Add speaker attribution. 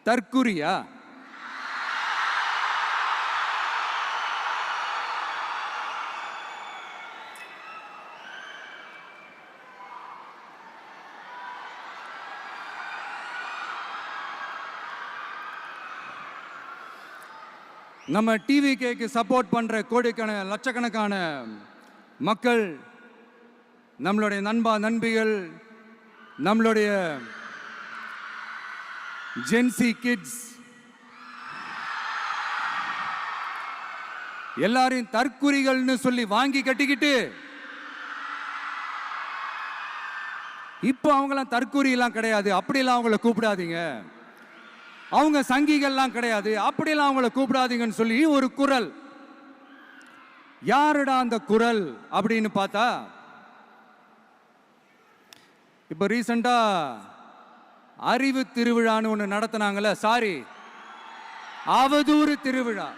Speaker 1: தற்குறியா? நம்ம டிவிகேக்கு சப்போர்ட் பண்ற லட்சக்கணக்கான மக்கள், நம்மளுடைய நண்பிகள், நம்மளுடைய ஜென்சி கிட்ஸ் எல்லாரையும் தற்குறிகள்னு சொல்லி வாங்கி கட்டிக்கிட்டு இப்போ அவங்களாம் தற்குறியெல்லாம் கிடையாது, அப்படிலாம் அவங்கள கூப்பிடாதீங்க, அவங்க சங்கிகள்லாம் கிடையாது, அப்படிலாம் அவங்கள கூப்பிடாதீங்கன்னு சொல்லி ஒரு குரல். யாருடா அந்த குரல் அப்படின்னு பார்த்தா, இப்போ ரீசண்டா அறிவு திருவிழான்னு ஒன்று நடத்தினாங்கல்ல, சாரி அவதூறு திருவிழா.